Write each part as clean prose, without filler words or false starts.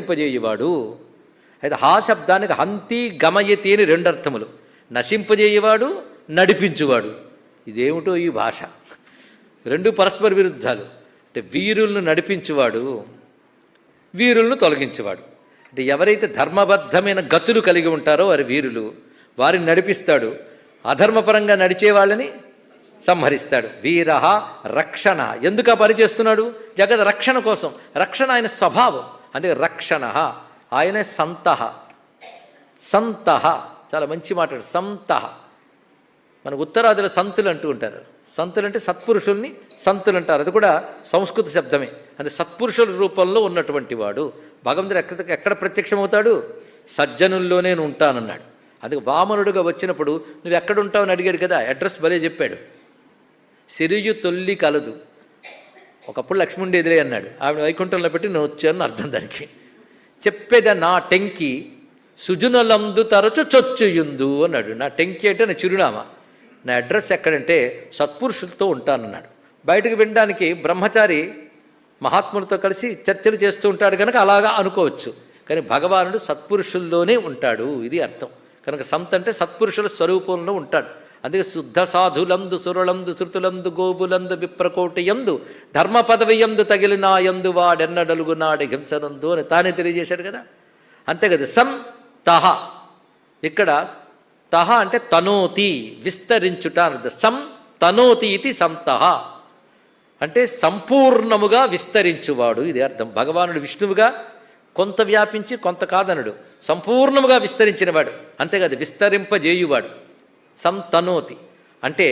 నశింపజేయువాడు. అయితే హా శబ్దానికి హంతి గమయతి అని రెండు అర్థములు. నశింపజేయువాడు, నడిపించువాడు. ఇదేమిటో ఈ భాష, రెండు పరస్పర విరుద్ధాలు. అంటే వీరులను నడిపించువాడు, వీరులను తొలగించేవాడు. అంటే ఎవరైతే ధర్మబద్ధమైన గతులు కలిగి ఉంటారో వారి వీరులు, వారిని నడిపిస్తాడు. అధర్మపరంగా నడిచే వాళ్ళని సంహరిస్తాడు. వీర రక్షణ. ఎందుకు ఆ పని చేస్తున్నాడు? జగత్ రక్షణ కోసం. రక్షణ ఆయన స్వభావం. అందుకే రక్షణ. ఆయనే సంతః. సంతః చాలా మంచి మాట. సంతః. మన ఉత్తరాదిలో సంతులు అంటూ ఉంటారు. సంతులు అంటే సత్పురుషుల్ని సంతులు అంటారు. అది కూడా సంస్కృత శబ్దమే. అంటే సత్పురుషుల రూపంలో ఉన్నటువంటి వాడు. భగవంతుడు ఎక్కడ ప్రత్యక్షమవుతాడు? సజ్జనుల్లోనే నేను ఉంటానన్నాడు. అందుకే వామనుడుగా వచ్చినప్పుడు నువ్వు ఎక్కడుంటావు అని అడిగాడు కదా, అడ్రస్ భలే చెప్పాడు. సిరియు తొల్లి కలదు. ఒకప్పుడు లక్ష్మణుడు ఎదురే అన్నాడు. ఆవిడ వైకుంఠంలో పెట్టి నేను వచ్చాను అర్థం దానికి. చెప్పేదా నా టెంకి సుజునలందు తరచు చొచ్చుయుందు అన్నాడు. నా టెంకి అంటే నా చిరునామా. నా అడ్రస్ ఎక్కడంటే సత్పురుషులతో ఉంటానన్నాడు. బయటకు వినడానికి బ్రహ్మచారి మహాత్ములతో కలిసి చర్చలు చేస్తూ ఉంటాడు కనుక అలాగా అనుకోవచ్చు. కానీ భగవానుడు సత్పురుషుల్లోనే ఉంటాడు, ఇది అర్థం. కనుక సంత్ అంటే సత్పురుషుల స్వరూపంలో ఉంటాడు. అందుకే శుద్ధ సాధులందు సురళందు శృతులందు గోవులందు విప్రకోటి యందు ధర్మ పదవి యందు తగిలినా యందు వాడెన్నడలుగు నాడు హింసనందు అని తానే తెలియజేశాడు కదా. అంతే కదా. సం తహ. ఇక్కడ తహ అంటే తనోతి, విస్తరించుట అర్థం. సం తనోతి ఇది సంతహ అంటే సంపూర్ణముగా విస్తరించువాడు, ఇది అర్థం. భగవానుడు విష్ణువుగా కొంత వ్యాపించి కొంత కాదనడు, సంపూర్ణముగా విస్తరించినవాడు. అంతేకాదు విస్తరింపజేయువాడు. సంతనోతి అంటే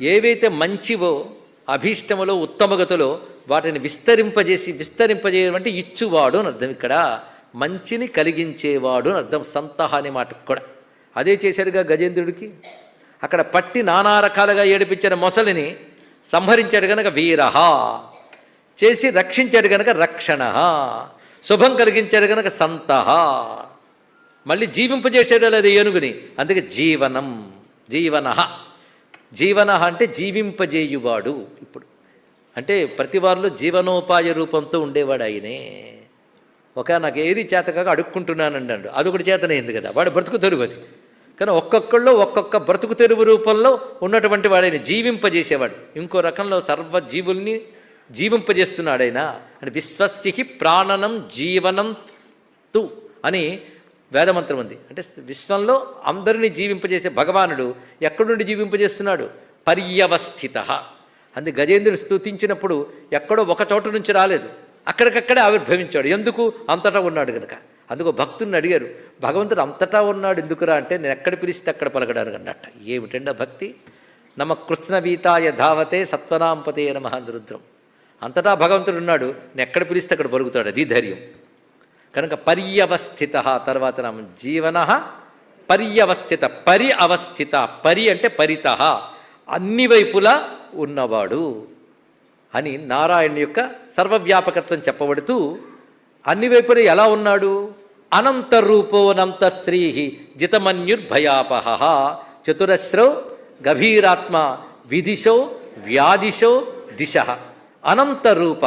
ఏవైతే మంచివో అభీష్టములో ఉత్తమగతులో వాటిని విస్తరింపజేయడం అంటే ఇచ్చువాడు అని అర్థం. ఇక్కడ మంచిని కలిగించేవాడు అని అర్థం సంతహ అనే మాటకు కూడా. అదే చేశాడుగా గజేంద్రుడికి. అక్కడ పట్టి నానా రకాలుగా ఏడిపించిన మొసలిని సంహరించాడు గనక వీరహ, చేసి రక్షించాడు గనక రక్షణ, శుభం కలిగించాడు గనక సంతహ, మళ్ళీ జీవింపజేసాడు అది ఏనుగుని, అందుకే జీవనం. జీవన. జీవన అంటే జీవింపజేయువాడు. ఇప్పుడు అంటే ప్రతి వారిలో జీవనోపాయ రూపంతో ఉండేవాడు ఆయనే. నాకు ఏది చేతకాక అడుక్కుంటున్నానండి అన్నాడు, అదొకటి చేతనైంది కదా, వాడు బ్రతుకు తెరువు అది. కానీ ఒక్కొక్కళ్ళు ఒక్కొక్క బ్రతుకు తెరువు రూపంలో ఉన్నటువంటి వాడైన జీవింపజేసేవాడు. ఇంకో రకంలో సర్వజీవుల్ని జీవింపజేస్తున్నాడైనా. అంటే విశ్వస్యకి ప్రాణనం జీవనం తు అని వేదమంత్రం ఉంది. అంటే విశ్వంలో అందరినీ జీవింపజేసే భగవానుడు ఎక్కడి నుండి జీవింపజేస్తున్నాడు? పర్యవస్థిత. అందుకే గజేంద్రుడు స్తుతించినప్పుడు ఎక్కడో ఒక చోట నుంచి రాలేదు, అక్కడికక్కడే ఆవిర్భవించాడు. ఎందుకు? అంతటా ఉన్నాడు కనుక. అందుకో భక్తుని అడిగారు, భగవంతుడు అంతటా ఉన్నాడు ఎందుకురా అంటే, నేను ఎక్కడ పిలిస్తే అక్కడ పలకడానికి అన్నట్ట. ఏమిటండి భక్తి? నమ కృష్ణవీతాయ ధావతే సత్వనాంపతే నమః రుద్రం. అంతటా భగవంతుడు ఉన్నాడు, నేను ఎక్కడ పిలిస్తే అక్కడ పలుకుతాడు, అది ధైర్యం. కనుక పర్యవస్థిత. తర్వాత నామం జీవన పర్యవస్థిత. పరి అవస్థిత. పరి అంటే పరిత, అన్ని వైపులా ఉన్నవాడు అని నారాయణ యొక్క సర్వవ్యాపకత్వం చెప్పబడుతూ అన్ని వైపులా ఎలా ఉన్నాడు? అనంతరూపోనంత శ్రీ జితమన్యుర్భయాపహ చతురశ్రో గభీరాత్మ విదిశో వ్యాదిశో దిశ అనంతరూప.